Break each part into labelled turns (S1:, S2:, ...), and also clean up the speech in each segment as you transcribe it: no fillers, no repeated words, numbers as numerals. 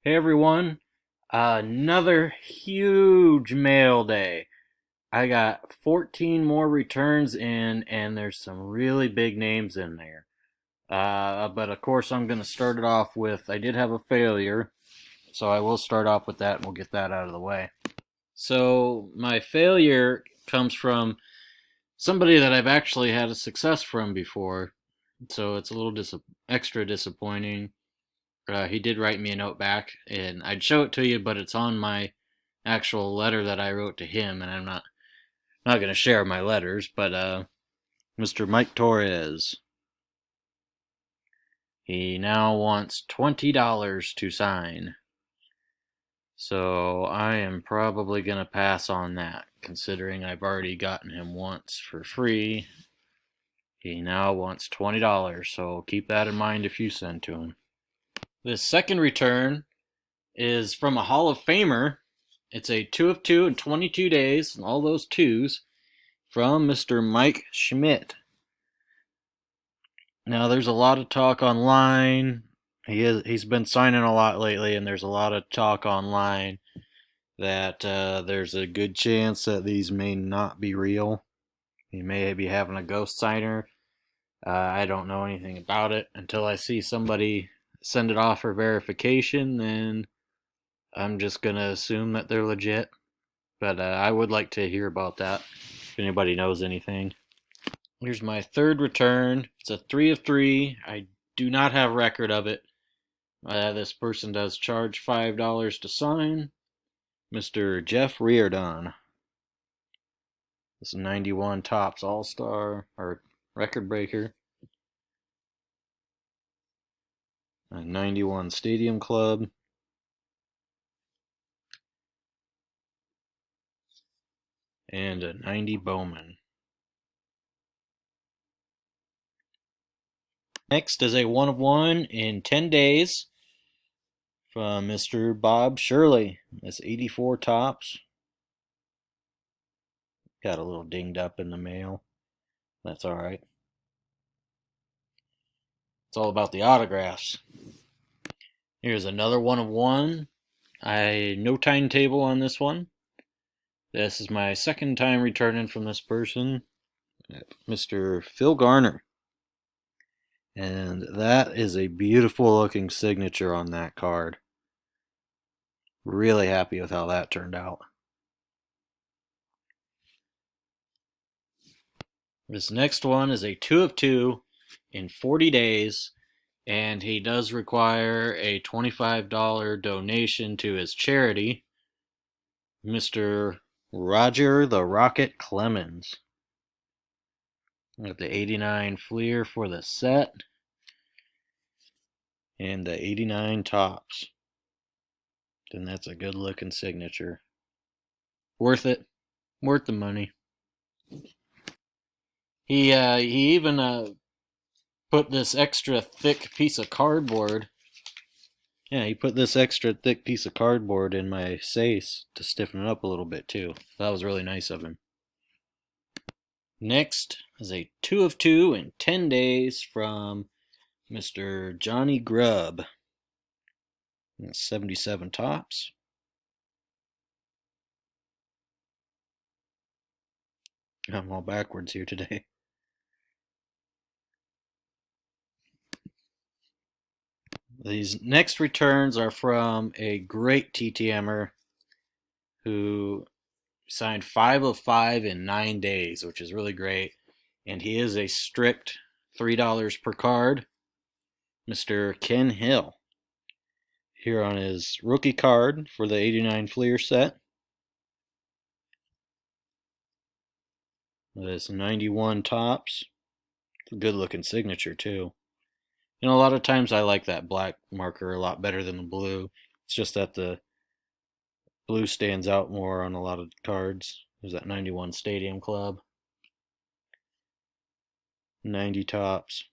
S1: Hey everyone, another huge mail day. I got 14 more returns in, and there's some really big names in there. But of course, I'm going to start it off with I did have a failure, so I will start off with that and we'll get that out of the way. So, my failure comes from somebody that I've actually had a success from before, so it's a little extra disappointing. He did write me a note back, and I'd show it to you, but it's on my actual letter that I wrote to him, and I'm not going to share my letters. But Mr. Mike Torres, he now wants $20 to sign. So I am probably going to pass on that, considering I've already gotten him once for free. He now wants $20, so keep that in mind if you send to him. This second return is from a Hall of Famer. It's a 2 of 2 in 22 days, and all those twos, from Mr. Mike Schmidt. Now, there's a lot of talk online. He's been signing a lot lately, and there's a lot of talk online that there's a good chance that these may not be real. He may be having a ghost signer. I don't know anything about it until I see somebody send it off for verification. Then I'm just gonna assume that they're legit. But I would like to hear about that if anybody knows anything. Here's my third return. It's a 3 of 3. I do not have record of it. This person does charge $5 to sign. Mr. Jeff Reardon. This is 91 Tops All-Star, or record breaker. A 91 Stadium Club. And a 90 Bowman. Next is a 1 of 1 in 10 days from Mr. Bob Shirley. That's 84 Tops. Got a little dinged up in the mail. That's alright. It's all about the autographs. Here's another 1 of 1. No timetable on this one. This is my second time returning from this person, Mr. Phil Garner. And that is a beautiful looking signature on that card. Really happy with how that turned out. This next one is a 2 of 2 in 40 days, and he does require a $25 donation to his charity, Mr. Roger the Rocket Clemens. Got the 89 Fleer for the set, and the 89 Tops. And that's a good looking signature. Worth it. Worth the money. He even put this extra thick piece of cardboard. Yeah, he put this extra thick piece of cardboard in my safe to stiffen it up a little bit too. That was really nice of him. Next is a 2 of 2 in 10 days from Mr. Johnny Grubb. 77 Tops. I'm all backwards here today. These next returns are from a great TTMer who signed 5 of 5 in 9 days, which is really great. And he is a strict $3 per card, Mr. Ken Hill. Here on his rookie card for the 89 Fleer set. This 91 Tops. It's a good looking signature too. You know, a lot of times I like that black marker a lot better than the blue. It's just that the blue stands out more on a lot of cards. There's that 91 Stadium Club. 90 Tops.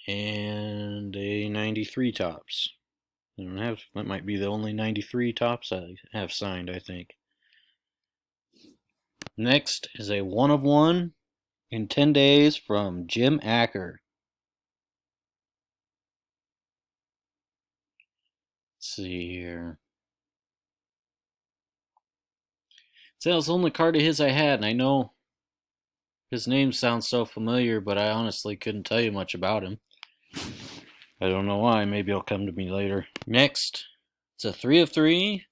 S1: And a 93 Tops. That might be the only 93 Tops I have signed, I think. Next is a 1 of 1 in 10 days from Jim Acker. see here. So that was the only card of his I had, and I know his name sounds so familiar, but I honestly couldn't tell you much about him. I don't know why. Maybe it'll come to me later. Next, it's a 3 of 3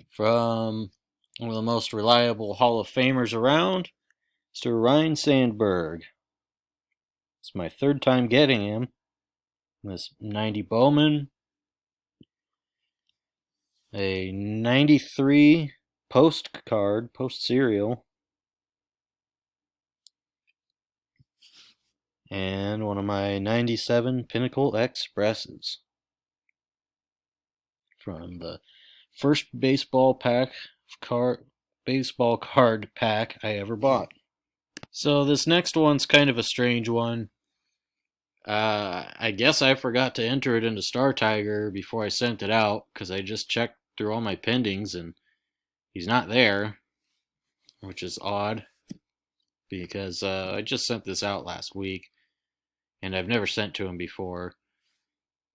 S1: from one of the most reliable Hall of Famers around, Mr. Ryan Sandberg. It's my third time getting him. This 90 Bowman, a 93 postcard, post serial, and one of my 97 Pinnacle Expresses from the first baseball card pack I ever bought. So this next one's kind of a strange one. I guess I forgot to enter it into Star Tiger before I sent it out because I just checked through all my pendings and he's not there, which is odd because I just sent this out last week and I've never sent to him before.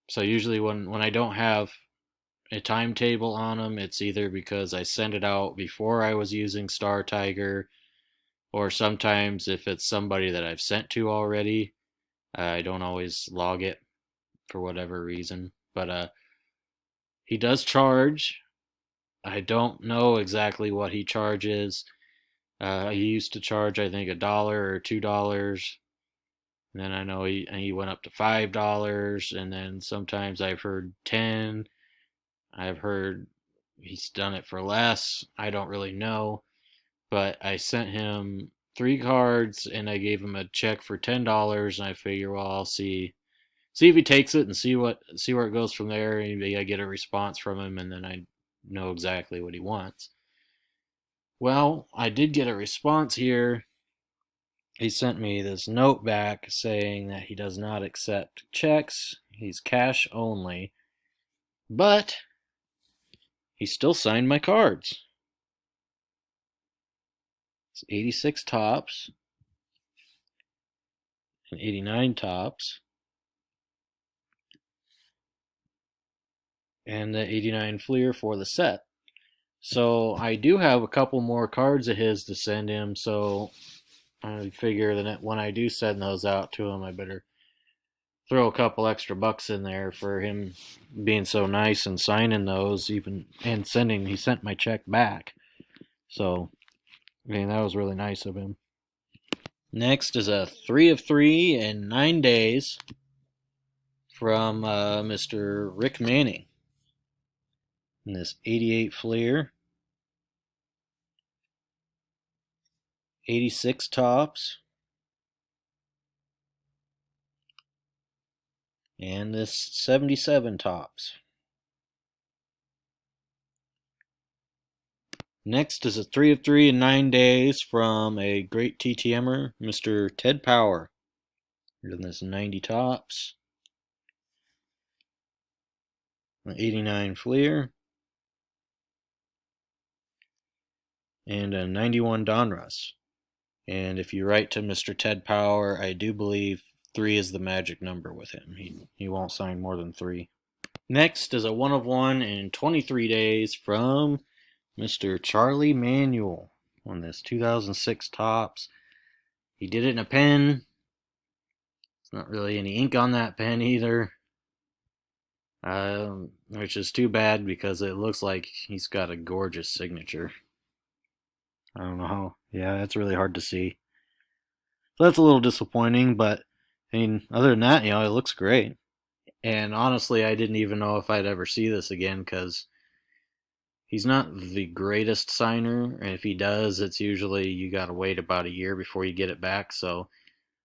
S1: So usually when I don't have a timetable on them, it's either because I sent it out before I was using Star Tiger, or sometimes if it's somebody that I've sent to already, I don't always log it for whatever reason. But he does charge. I don't know exactly what he charges. He used to charge, I think, $1 or $2. And then I know he went up to $5, and then sometimes I've heard 10. I've heard he's done it for less. I don't really know, but I sent him 3 cards and I gave him a check for $10, and I figure, well, I'll see if he takes it and see where it goes from there. Maybe I get a response from him, and then I know exactly what he wants. Well, I did get a response here. He sent me this note back saying that he does not accept checks. He's cash only. But he still signed my cards. It's 86 tops and 89 tops. And the 89 Fleer for the set. So I do have a couple more cards of his to send him, so I figure that when I do send those out to him, I better throw a couple extra bucks in there for him being so nice and signing those, even and he sent my check back. So, I mean, that was really nice of him. Next is a 3 of 3 in 9 days from Mr. Rick Manning. And this 88 Fleer, 86 tops, and this 77 tops. Next is a 3 of 3 in 9 days from a great TTMer, Mr. Ted Power. And this 90 tops, an 89 Fleer, and a 91 Donruss. And if you write to Mr. Ted Power, I do believe 3 is the magic number with him. He won't sign more than 3. Next is a 1 of 1 in 23 days from Mr. Charlie Manuel on this 2006 tops. He did it in a pen. There's not really any ink on that pen either, which is too bad because it looks like he's got a gorgeous signature. I don't know how. Yeah, that's really hard to see. So that's a little disappointing, but I mean, other than that, it looks great. And honestly, I didn't even know if I'd ever see this again because he's not the greatest signer, and if he does, it's usually you gotta wait about a year before you get it back. So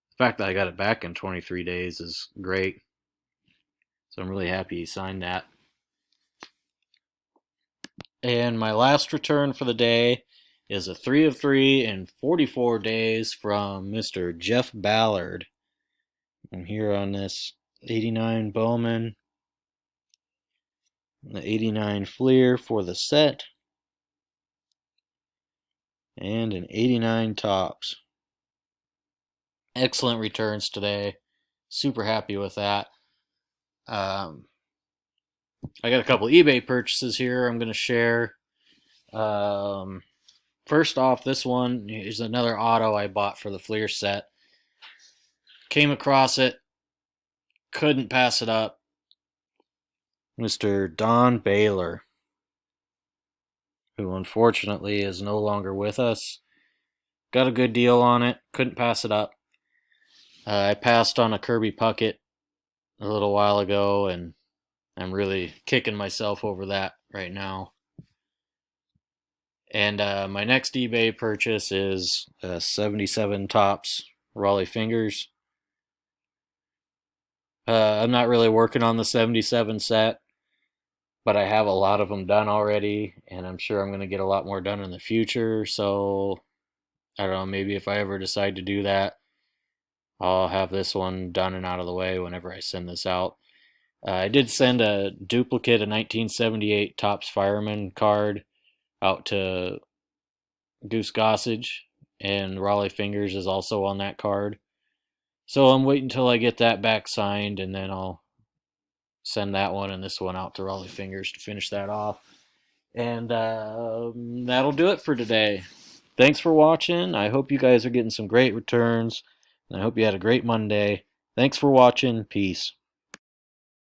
S1: the fact that I got it back in 23 days is great. So I'm really happy he signed that. And my last return for the day is a 3 of 3 in 44 days from Mr. Jeff Ballard. I'm here on this 89 Bowman, the 89 Fleer for the set, and an 89 tops. Excellent returns today. Super happy with that. I got a couple eBay purchases here I'm going to share. Um, First off, this one is another auto I bought for the Fleer set. Came across it, couldn't pass it up. Mr. Don Ballard, who unfortunately is no longer with us. Got a good deal on it, couldn't pass it up. I passed on a Kirby Puckett a little while ago, and I'm really kicking myself over that right now. And my next eBay purchase is 77 Tops Raleigh Fingers. I'm not really working on the 77 set, but I have a lot of them done already, and I'm sure I'm going to get a lot more done in the future. So I don't know, maybe if I ever decide to do that, I'll have this one done and out of the way whenever I send this out. I did send a duplicate of 1978 Topps Fireman card out to Goose Gossage, and Raleigh Fingers is also on that card. So I'm waiting until I get that back signed, and then I'll send that one and this one out to Raleigh Fingers to finish that off. And that'll do it for today. Thanks for watching. I hope you guys are getting some great returns. And I hope you had a great Monday. Thanks for watching. Peace.